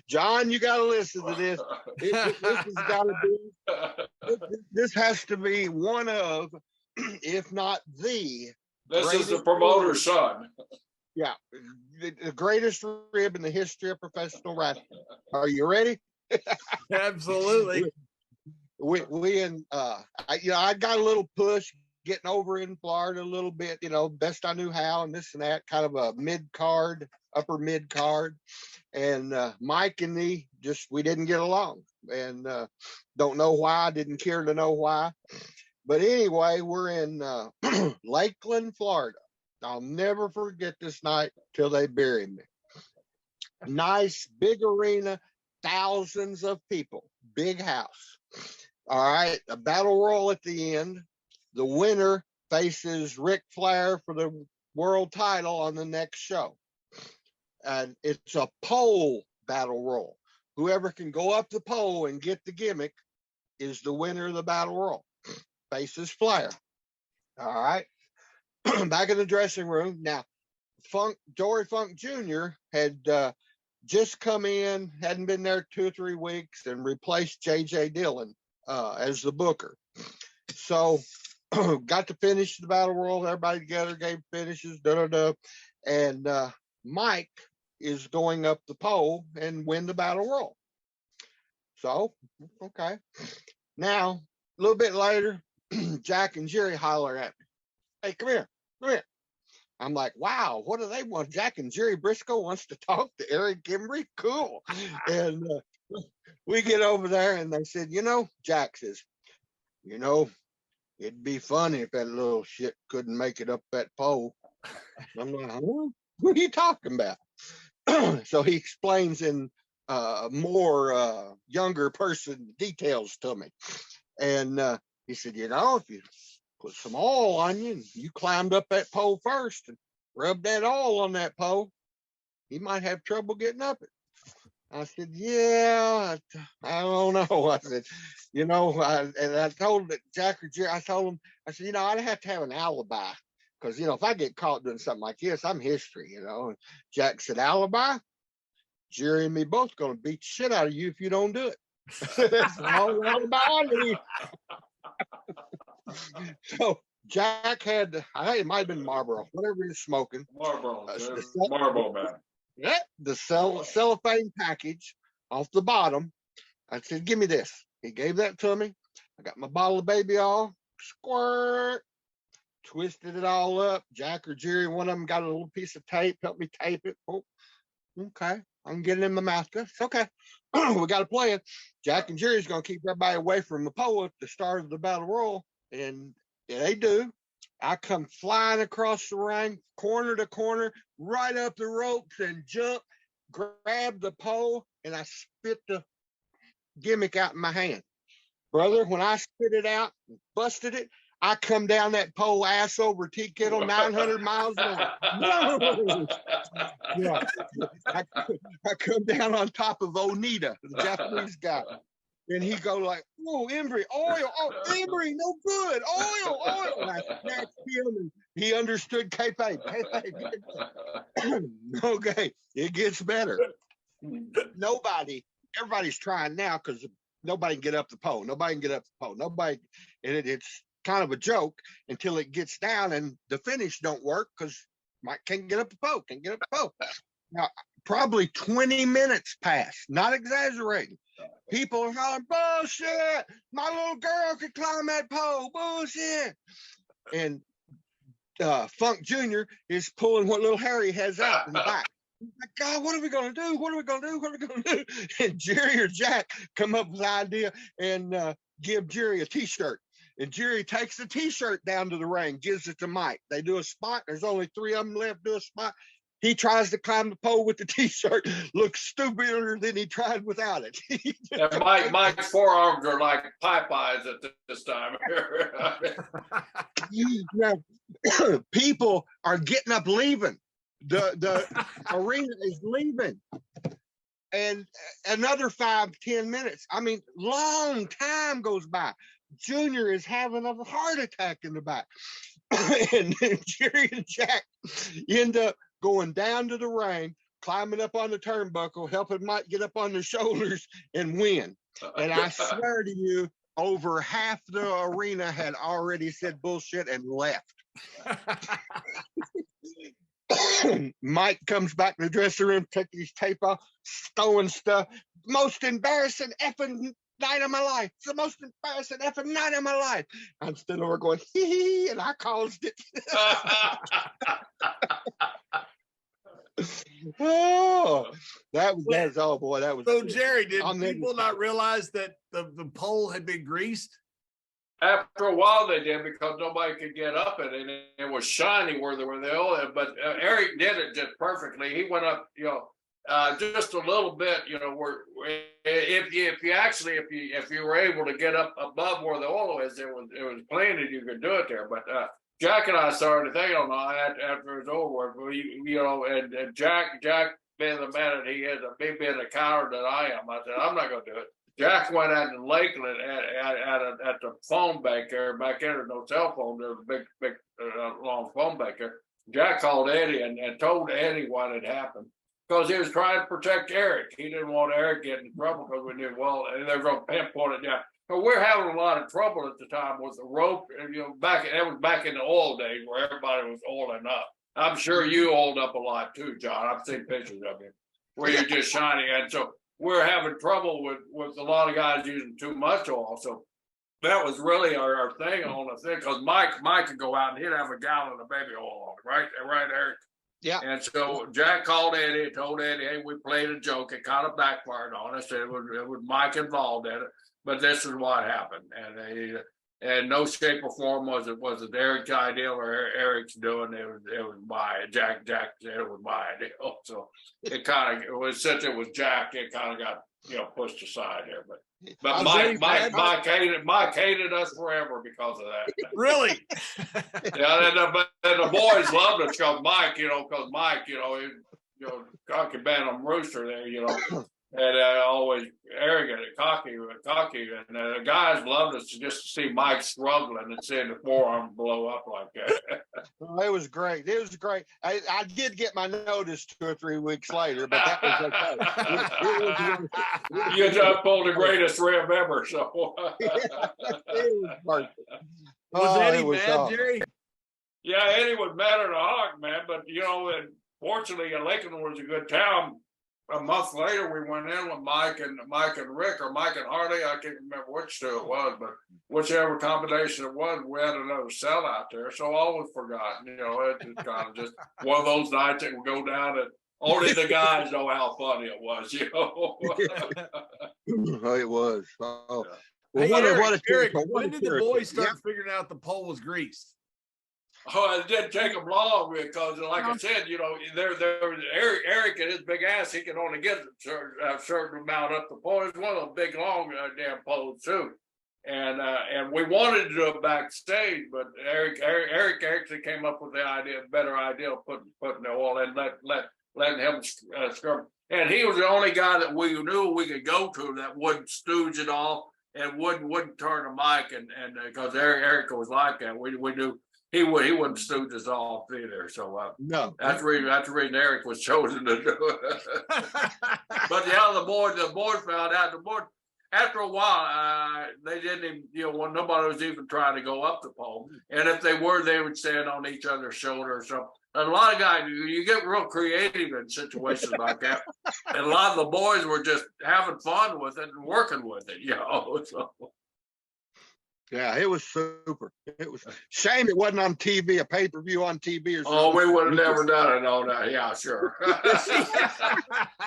John, you got to listen to this. This has got to be. This has to be one of, if not the. This is the promoter's son. Yeah, the greatest rib in the history of professional wrestling. Are you ready? Absolutely. We and I got a little push getting over in Florida a little bit, best I knew how, and this and that, kind of a mid-card, upper mid-card. And Mike and me we didn't get along, and don't know why, didn't care to know why. But anyway, we're in Lakeland, Florida. I'll never forget this night till they bury me. Nice, big arena, thousands of people, big house. All right, a battle royal at the end. The winner faces Ric Flair for the world title on the next show. And it's a pole battle royal. Whoever can go up the pole and get the gimmick is the winner of the battle royal. Faces Flair. All right. Back in the dressing room. Now, Dory Funk Jr. had just come in, hadn't been there 2 or 3 weeks, and replaced J.J. Dillon as the booker. So, got to finish the battle royal. Everybody together gave finishes. And Mike is going up the pole and win the battle royal. So, okay. Now, a little bit later, Jack and Jerry holler at me. Hey, come here. I'm like, wow, what do they want? Jack and Jerry Brisco wants to talk to Eric Embry? Cool. And we get over there, and they said, Jack says, it'd be funny if that little shit couldn't make it up that pole. I'm like, what are you talking about? So he explains in more younger person details to me. And he said, if you put some oil on you and you climbed up that pole first and rubbed that oil on that pole, you might have trouble getting up it. I said, yeah, I don't know. I said, and I told Jack or Jerry, I told him, I said, I'd have to have an alibi. Because, if I get caught doing something like this, I'm history, And Jack said, alibi? Jerry and me both going to beat the shit out of you if you don't do it. That's all alibi I need. So Jack had, I think it might have been Marlboro, whatever he was smoking. Marlboro, Marlboro man. Yeah, the cellophane package off the bottom. I said, give me this. He gave that to me. I got my bottle of baby oil, squirt, twisted it all up. Jack or Jerry, one of them got a little piece of tape, helped me tape it. Oh, okay. I can get it in my mouth. It's okay. We got to play it. Jack and Jerry's going to keep everybody away from the pole at the start of the battle royal. And they do. I come flying across the ring, corner to corner, right up the ropes and jump, grab the pole, and I spit the gimmick out in my hand. Brother, when I spit it out, busted it, I come down that pole ass over tea kettle 900 miles an hour. Yeah. I come down on top of Onita, the Japanese guy. And he go like, oh, Embry, oil, oh, Embry, no good, oil. And I snatched him, and he understood kayfabe. Okay, it gets better. Everybody's trying now because nobody can get up the pole. Nobody, and it's kind of a joke until it gets down and the finish don't work because Mike can't get up the pole. Now, probably 20 minutes pass, not exaggerating. People are hollering, bullshit! My little girl could climb that pole, bullshit! And Funk Jr. is pulling what little Harry has out in the back. He's like, God, what are we going to do? And Jerry or Jack come up with the idea and give Jerry a T-shirt. And Jerry takes the T-shirt down to the ring, gives it to Mike. They do a spot. There's only 3 of them left, do a spot. He tries to climb the pole with the T-shirt, looks stupider than he tried without it. And Mike's forearms are like Popeyes at this time. People are getting up, leaving. The arena is leaving. And another 5-10 minutes. I mean, long time goes by. Junior is having a heart attack in the back. And then Jerry and Jack end up going down to the ring, climbing up on the turnbuckle, helping Mike get up on the shoulders and win. And I swear to you, over half the arena had already said bullshit and left. Mike comes back in the dressing room, taking his tape off, throwing stuff. Most embarrassing effing night of my life. It's the most embarrassing effing night of my life. I'm still over going, hee hee, and I caused it. Oh, that's oh boy, that was So good. Jerry, did people not realize that the pole had been greased? After a while they did, because nobody could get up it, and it was shiny where they were there. But Eric did it just perfectly. He went up, just a little bit, where if you were able to get up above where the oil is, it was clean and you could do it there. But Jack and I started thinking on that after it was over. And Jack being the man that he is, me being the coward that I am, I said, I'm not going to do it. Jack went out in Lakeland at the phone bank there. Back then, there's no cell phone. There was a big, long phone bank there. Jack called Eddie and told Eddie what had happened, because he was trying to protect Eric. He didn't want Eric getting in trouble, because we knew, and they were going to pinpoint it down. But we're having a lot of trouble at the time with the rope. And, it was back in the oil days where everybody was oiling up. I'm sure you oiled up a lot too, John. I've seen pictures of you where you're just shining. And so we're having trouble with a lot of guys using too much oil. So that was really our thing on the thing, because Mike could go out and he'd have a gallon of baby oil on it, right, Eric? Yeah. And so Jack called Eddie and told Eddie, hey, we played a joke. It kind of backfired on us. It was Mike involved in it, but this is what happened. And no shape or form was it Eric's idea or Eric's doing. It was my Jack said it was my idea. So since it was Jack, it kind of got pushed aside there. But Mike hated us forever because of that. Really? Yeah, and the boys loved us because Mike, cocky bantam rooster there, and always arrogant and cocky, and the guys loved us just to see Mike struggling and seeing the forearm blow up like that. Well, it was great. It was great. I did get my notice 2 or 3 weeks later, but that was okay. You just pulled the greatest rib ever, so. It was perfect. Was Eddie mad, Jerry? Yeah, Eddie was mad at a hawk, man. But and fortunately, Lakeland was a good town. A month later, we went in with Mike and Rick, or Mike and Harley. I can't remember which two it was, but whichever combination it was, we had another cell out there. So all was forgotten. It kind of just one of those nights that would go down, and only the guys know how funny it was. Oh, it was. Oh. Well, Hey, Eric, when did the boys start figuring out the pole was greased? Oh, it didn't take him long, because, like I said, there was Eric and his big ass. He could only get a certain amount up the pole. It's one of those big, long damn poles too. And we wanted to do it backstage, but Eric actually came up with the better idea of putting the oil and letting him scrub. And he was the only guy that we knew we could go to that wouldn't stooge it all and wouldn't turn the mic, and because Eric was like that, we knew. He wouldn't stooge us off either. So no, that's the reason Eric was chosen to do it. But the board found out. The board, after a while, they didn't even, nobody was even trying to go up the pole. And if they were, they would stand on each other's shoulder or something. And a lot of guys, you get real creative in situations like that. And a lot of the boys were just having fun with it and working with it, So. Yeah, it was super. It was shame it wasn't on TV, a pay-per-view on TV or something. Oh, we would have never done it on that. Yeah, sure.